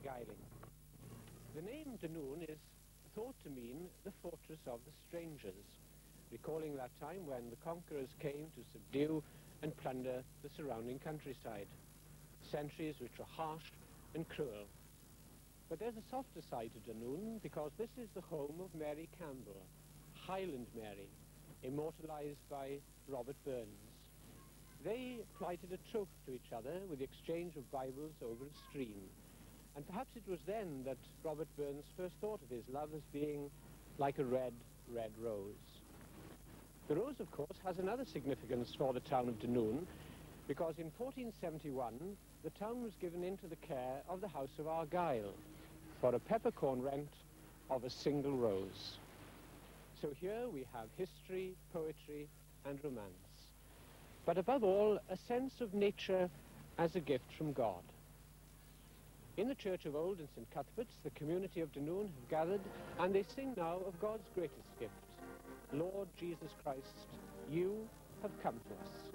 beguiling. The name Dunoon is thought to mean the fortress of the strangers, recalling that time when the conquerors came to subdue and plunder the surrounding countryside. Centuries which were harsh and cruel. But there's a softer side to Dunoon, because this is the home of Mary Campbell, Highland Mary, immortalized by Robert Burns. They plighted a troth to each other with the exchange of Bibles over a stream. And perhaps it was then that Robert Burns first thought of his love as being like a red, red rose. The rose, of course, has another significance for the town of Dunoon, because in 1471 the town was given into the care of the House of Argyll for a peppercorn rent of a single rose. So here we have history, poetry, and romance. But above all, a sense of nature as a gift from God. In the Church of Old and St. Cuthbert's, the community of Dunoon have gathered, and they sing now of God's greatest gift. Lord Jesus Christ, you have come to us.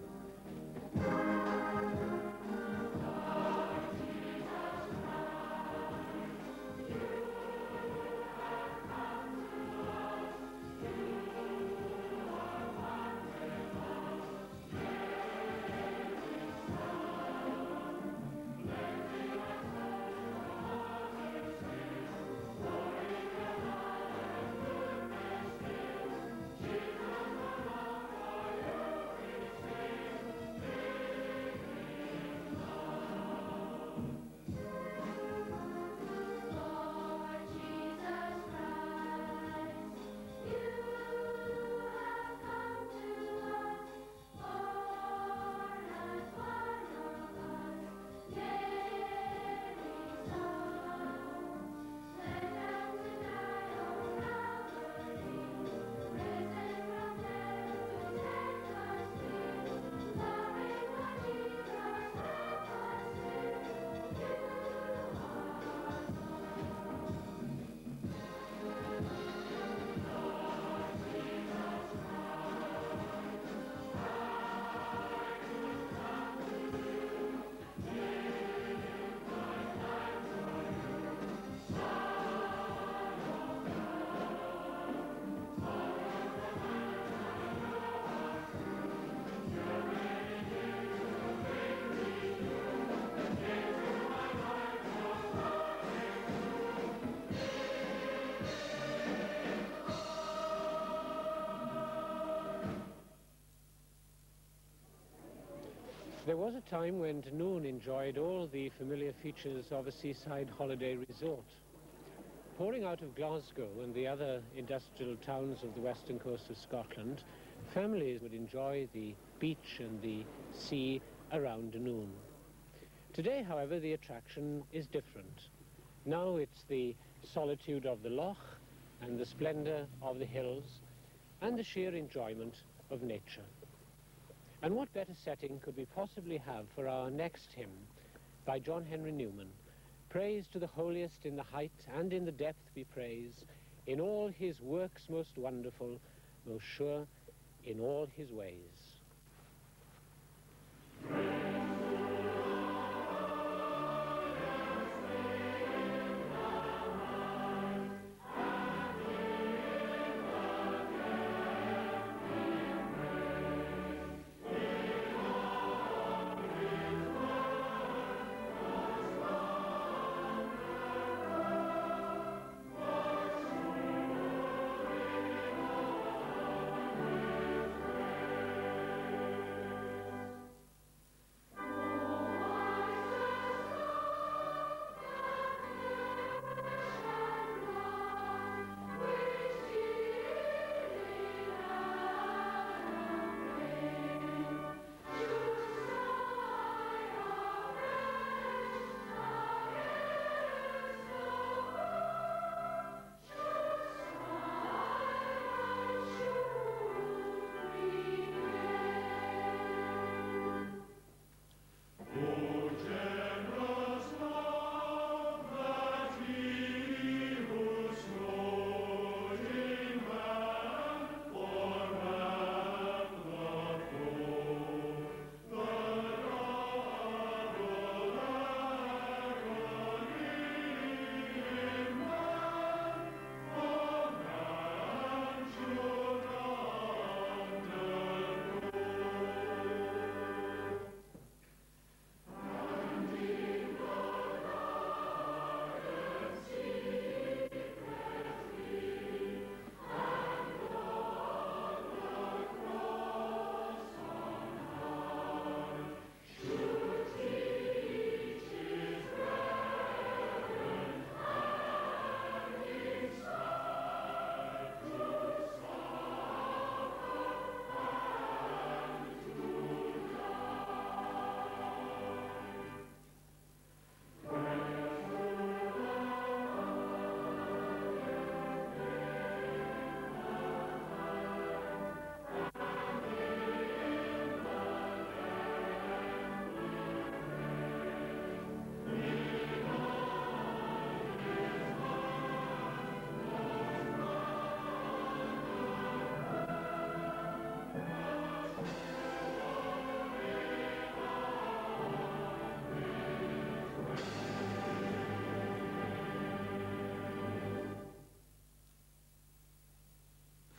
There was a time when Dunoon enjoyed all the familiar features of a seaside holiday resort. Pouring out of Glasgow and the other industrial towns of the western coast of Scotland, families would enjoy the beach and the sea around Dunoon. Today, however, the attraction is different. Now it's the solitude of the loch and the splendor of the hills and the sheer enjoyment of nature. And what better setting could we possibly have for our next hymn by John Henry Newman? Praise to the holiest in the height and in the depth be praise, in all his works most wonderful, most sure in all his ways.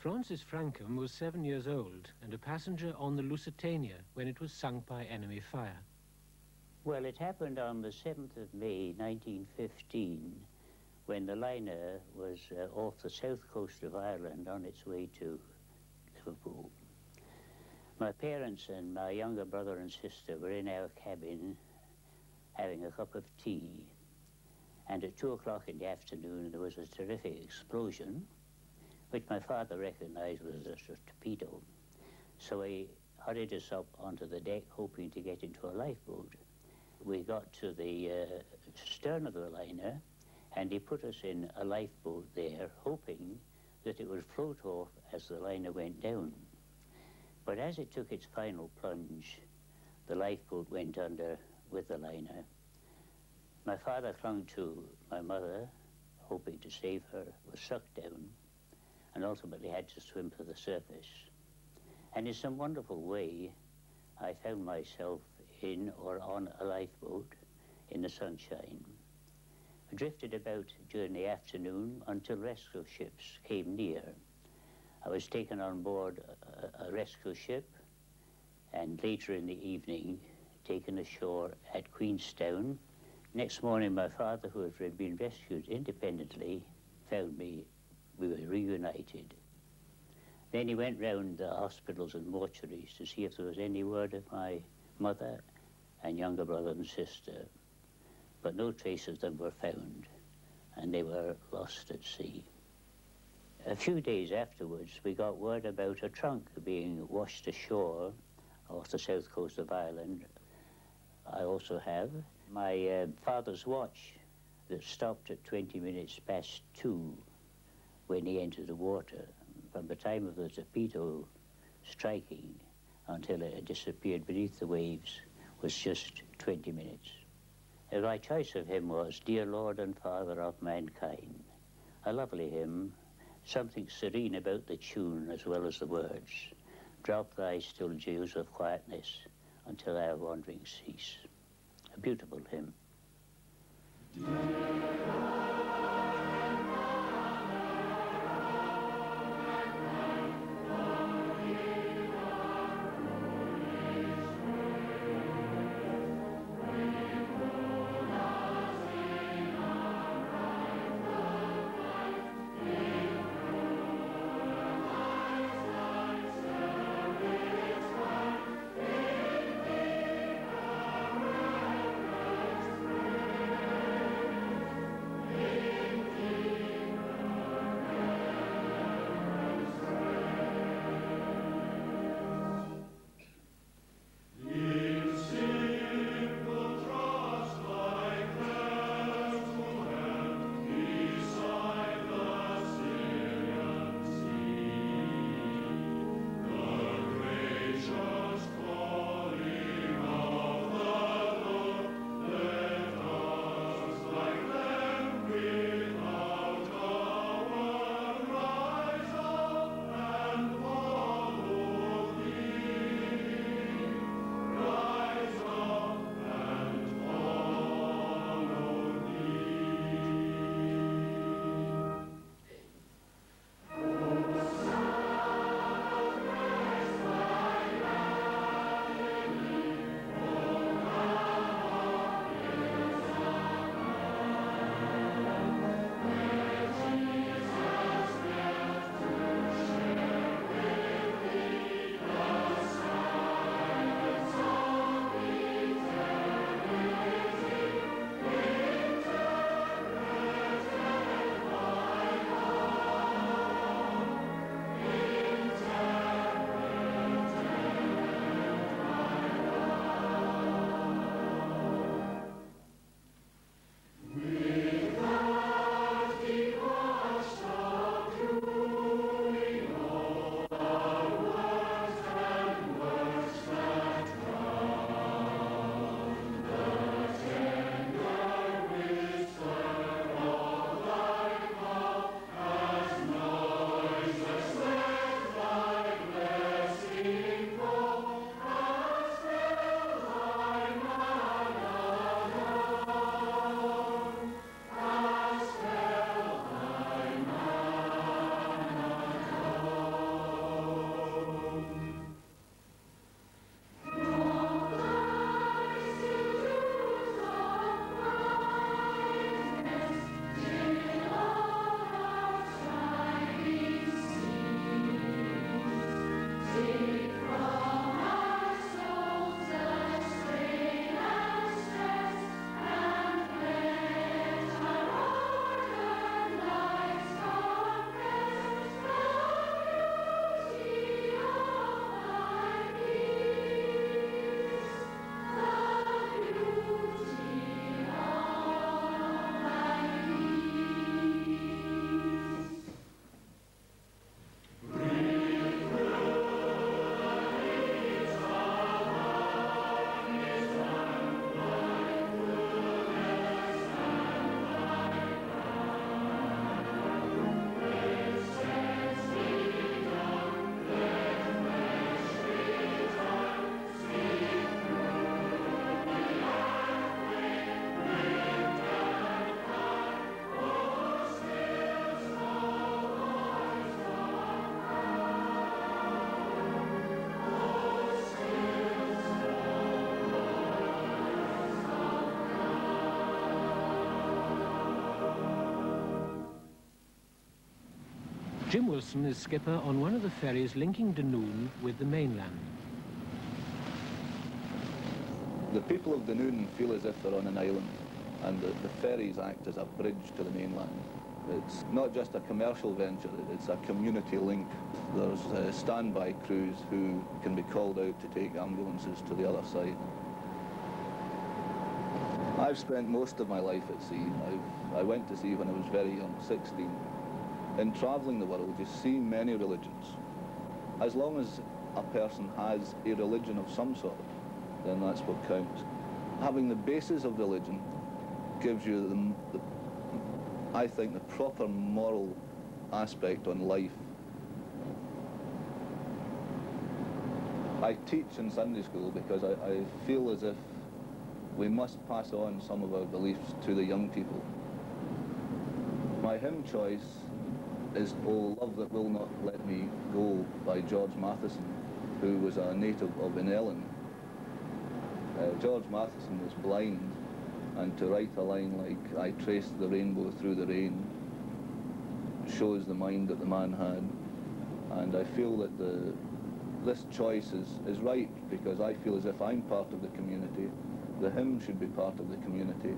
Francis Frankham was 7 years old and a passenger on the Lusitania when it was sunk by enemy fire. Well, it happened on the 7th of May, 1915, when the liner was off the south coast of Ireland on its way to Liverpool. My parents and my younger brother and sister were in our cabin having a cup of tea, and at 2 o'clock in the afternoon there was a terrific explosion, which my father recognized was a torpedo. So he hurried us up onto the deck, hoping to get into a lifeboat. We got to the stern of the liner, and he put us in a lifeboat there, hoping that it would float off as the liner went down. But as it took its final plunge, the lifeboat went under with the liner. My father clung to my mother, hoping to save her, was sucked down, and ultimately had to swim to the surface. And in some wonderful way, I found myself in or on a lifeboat in the sunshine. I drifted about during the afternoon until rescue ships came near. I was taken on board a rescue ship, and later in the evening taken ashore at Queenstown. Next morning, my father, who had been rescued independently, found me. We were reunited. Then he went round the hospitals and mortuaries to see if there was any word of my mother and younger brother and sister, but no trace of them were found, and they were lost at sea. A few days afterwards, we got word about a trunk being washed ashore off the south coast of Ireland. I also have my father's watch that stopped at 20 minutes past 2 when he entered the water. From the time of the torpedo striking until it had disappeared beneath the waves was just 20 minutes. And my choice of him was "Dear Lord and Father of Mankind." A lovely hymn, something serene about the tune as well as the words. Drop thy still dews of quietness until our wandering cease. A beautiful hymn. Jim Wilson is skipper on one of the ferries linking Dunoon with the mainland. The people of Dunoon feel as if they're on an island, and the ferries act as a bridge to the mainland. It's not just a commercial venture, it's a community link. There's standby crews who can be called out to take ambulances to the other side. I've spent most of my life at sea. I went to sea when I was very young, 16. In travelling the world, you see many religions. As long as a person has a religion of some sort, then that's what counts. Having the basis of religion gives you I think, the proper moral aspect on life. I teach in Sunday school because I feel as if we must pass on some of our beliefs to the young people. My hymn choice is "Oh Love That Will Not Let Me Go" by George Matheson, who was a native of Inellan. George Matheson was blind, and to write a line like "I traced the rainbow through the rain" shows the mind that the man had. And I feel that this choice is right, because I feel as if I'm part of the community. The hymn should be part of the community.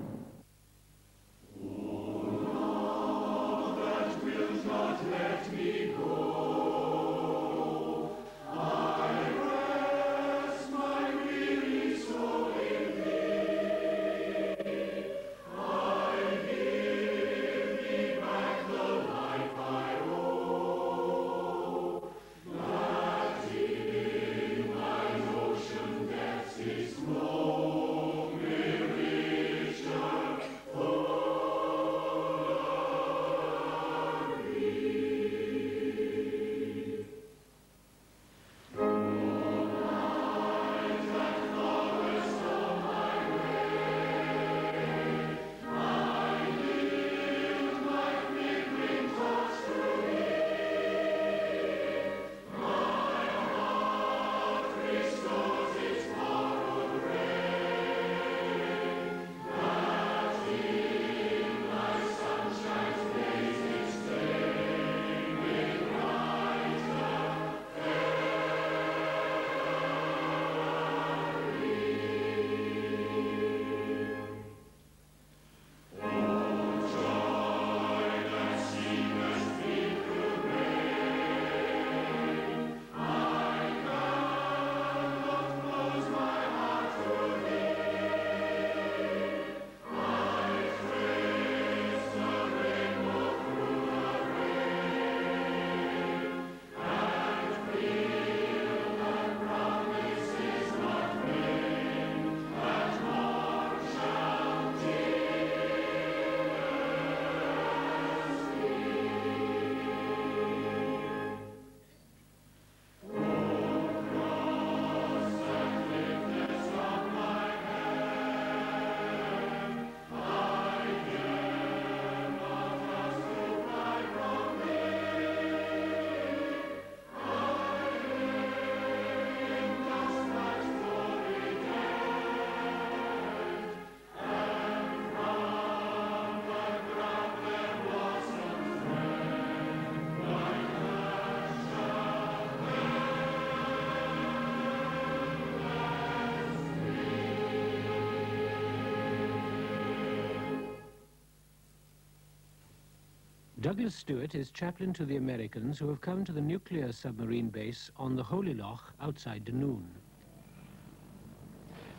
Douglas Stewart is chaplain to the Americans who have come to the nuclear submarine base on the Holy Loch outside Dunoon.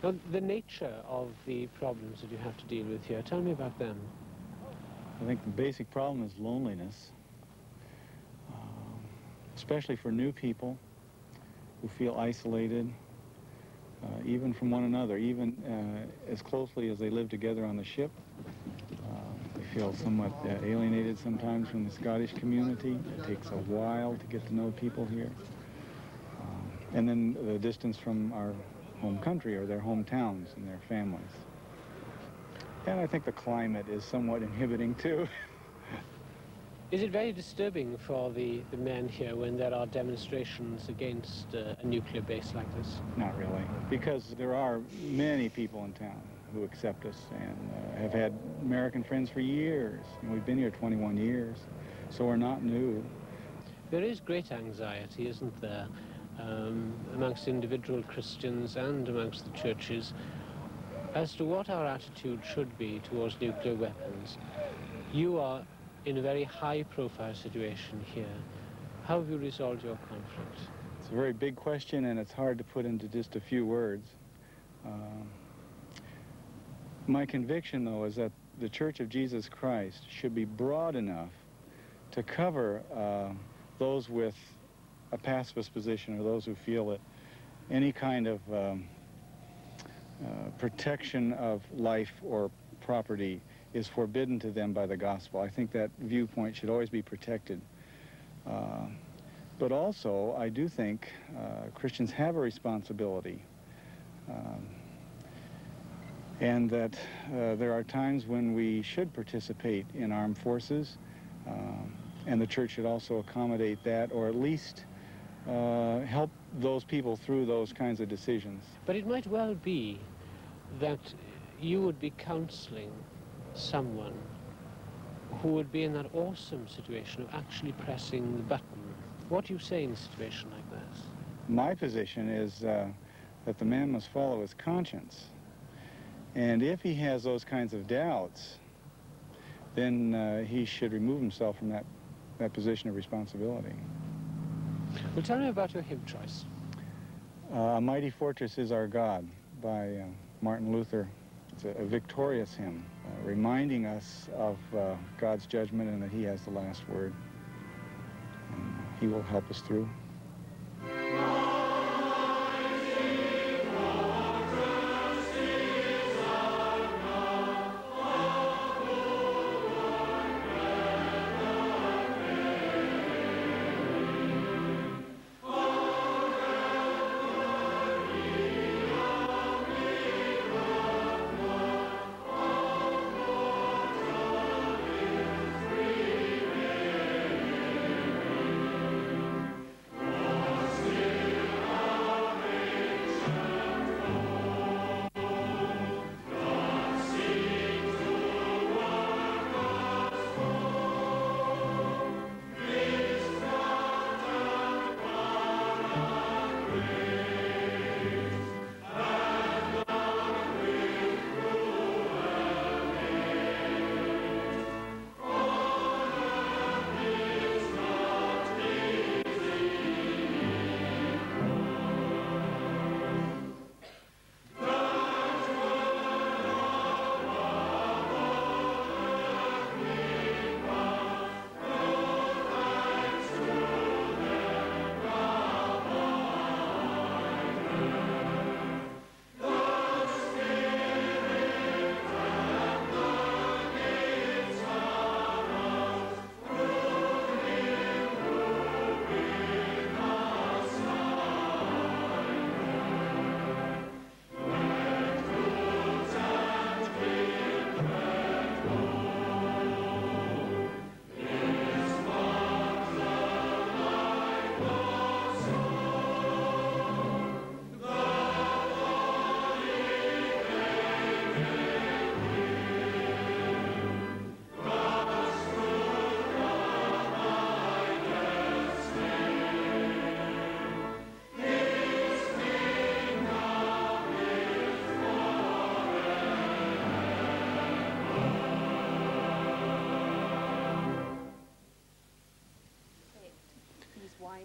Now, the nature of the problems that you have to deal with here, tell me about them. I think the basic problem is loneliness, especially for new people who feel isolated, even from one another, even as closely as they live together on the ship. They feel somewhat alienated sometimes from the Scottish community. It takes a while to get to know people here. And then the distance from our home country or their hometowns and their families. And I think the climate is somewhat inhibiting too. Is it very disturbing for the men here when there are demonstrations against a nuclear base like this? Not really, because there are many people in town who accept us and have had American friends for years. And we've been here 21 years, so we're not new. There is great anxiety, isn't there, amongst individual Christians and amongst the churches as to what our attitude should be towards nuclear weapons. You are in a very high-profile situation here. How have you resolved your conflict? It's a very big question, and it's hard to put into just a few words. My conviction, though, is that the Church of Jesus Christ should be broad enough to cover those with a pacifist position or those who feel that any kind of protection of life or property is forbidden to them by the gospel. I think that viewpoint should always be protected. But also, I do think Christians have a responsibility, and that there are times when we should participate in armed forces, and the church should also accommodate that, or at least help those people through those kinds of decisions. But it might well be that you would be counseling someone who would be in that awesome situation of actually pressing the button. What do you say in a situation like this? My position is that the man must follow his conscience. And if he has those kinds of doubts, then he should remove himself from that position of responsibility. Well, tell me about your hymn choice. A Mighty Fortress is Our God by Martin Luther. It's a victorious hymn, reminding us of God's judgment and that he has the last word. And he will help us through.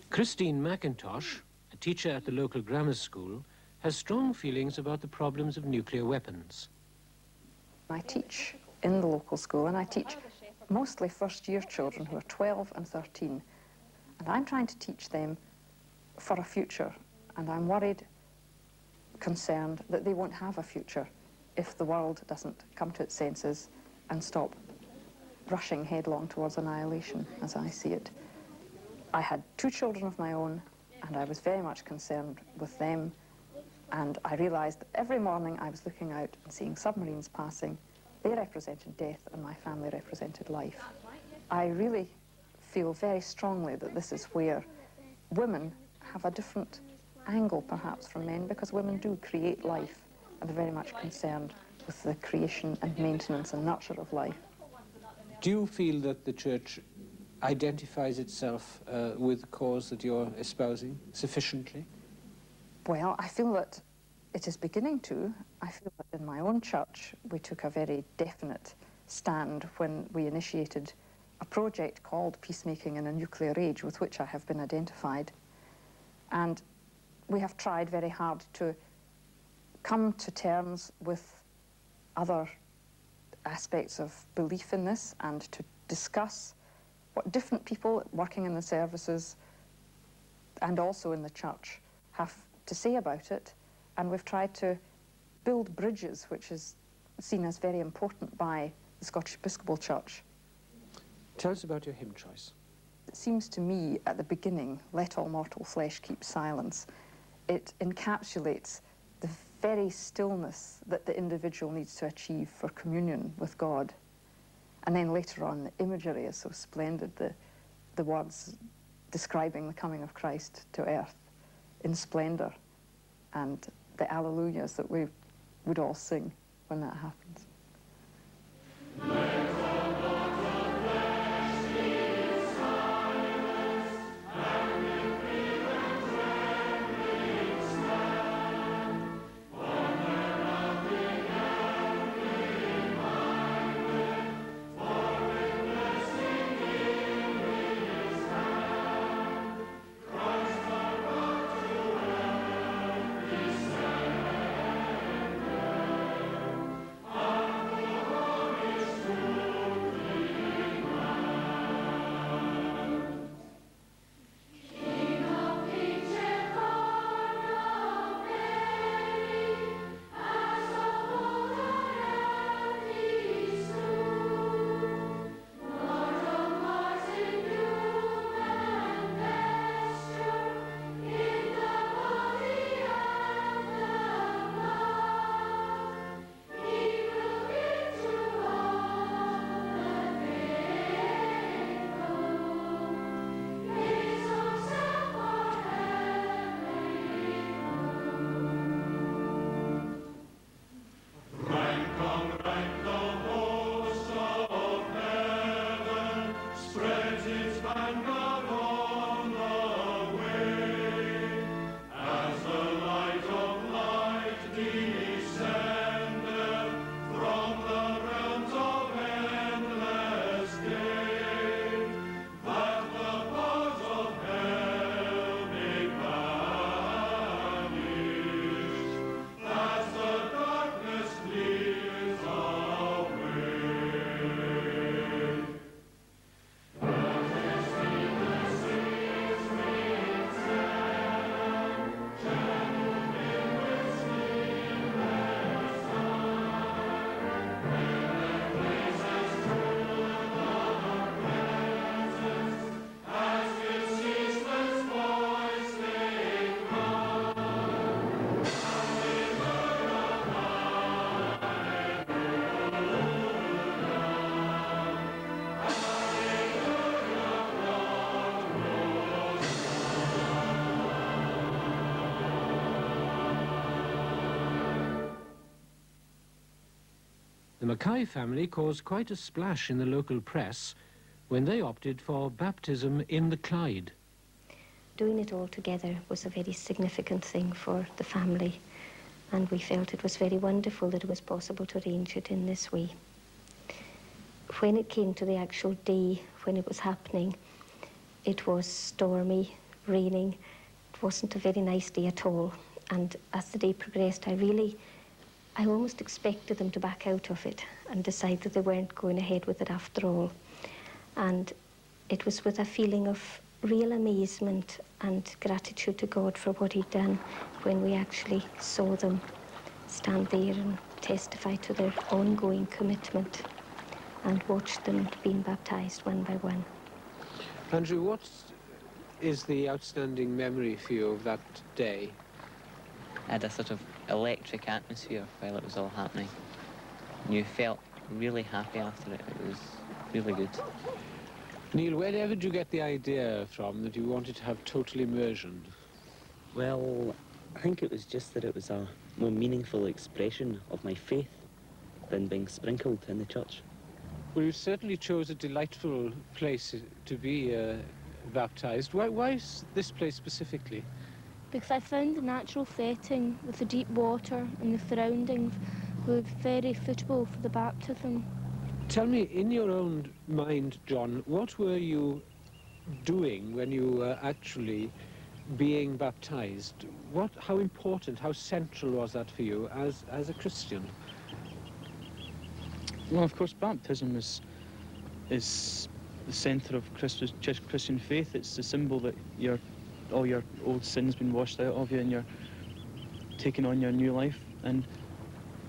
Christine McIntosh, a teacher at the local grammar school, has strong feelings about the problems of nuclear weapons. I teach in the local school, and I teach mostly first-year children who are 12 and 13. And I'm trying to teach them for a future, and I'm worried, concerned that they won't have a future if the world doesn't come to its senses and stop rushing headlong towards annihilation, as I see it. I had 2 children of my own, and I was very much concerned with them, and I realized that every morning I was looking out and seeing submarines passing. They represented death, and my family represented life. I really feel very strongly that this is where women have a different angle, perhaps, from men, because women do create life and are very much concerned with the creation and maintenance and nurture of life. Do you feel that the Church identifies itself with the cause that you're espousing sufficiently? Well, I feel that it is beginning to. I feel that in my own church we took a very definite stand when we initiated a project called Peacemaking in a Nuclear Age, with which I have been identified. And we have tried very hard to come to terms with other aspects of belief in this and to discuss what different people working in the services and also in the church have to say about it. And we've tried to build bridges, which is seen as very important by the Scottish Episcopal Church. Tell us about your hymn choice. It seems to me at the beginning, Let All Mortal Flesh Keep Silence, it encapsulates the very stillness that the individual needs to achieve for communion with God. And then later on, the imagery is so splendid, the words describing the coming of Christ to earth in splendour, and the alleluias that we would all sing when that happens. The Mackay family caused quite a splash in the local press when they opted for baptism in the Clyde. Doing it all together was a very significant thing for the family, and we felt it was very wonderful that it was possible to arrange it in this way. When it came to the actual day when it was happening, it was stormy, raining. It wasn't a very nice day at all, and as the day progressed, I almost expected them to back out of it and decide that they weren't going ahead with it after all. And it was with a feeling of real amazement and gratitude to God for what he'd done when we actually saw them stand there and testify to their ongoing commitment and watched them being baptized one by one. Andrew, what is the outstanding memory for you of that day? I had a sort of electric atmosphere while it was all happening. You felt really happy after it. It was really good. Neil, wherever did you get the idea from that you wanted to have total immersion? Well, I think it was just that it was a more meaningful expression of my faith than being sprinkled in the church. Well, you certainly chose a delightful place to be baptized. Why is this place specifically? Because I found the natural setting with the deep water and the surroundings were very suitable for the baptism. Tell me, in your own mind, John, what were you doing when you were actually being baptized? How important, how central was that for you as a Christian? Well, of course, baptism is the centre of Christian faith. It's the symbol that all your old sins been washed out of you and you're taking on your new life. And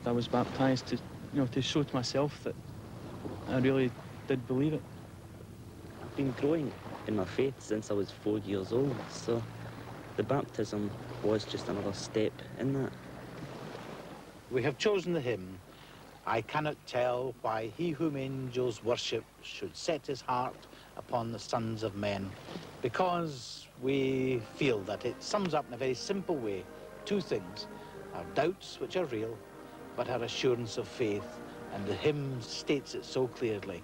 I was baptized to show to myself that I really did believe it. I've been growing in my faith since I was 4 years old, so the baptism was just another step in that. We have chosen the hymn, I Cannot Tell Why He Whom Angels Worship Should Set His Heart Upon the Sons of Men, because we feel that it sums up in a very simple way two things: our doubts, which are real, but our assurance of faith, and the hymn states it so clearly.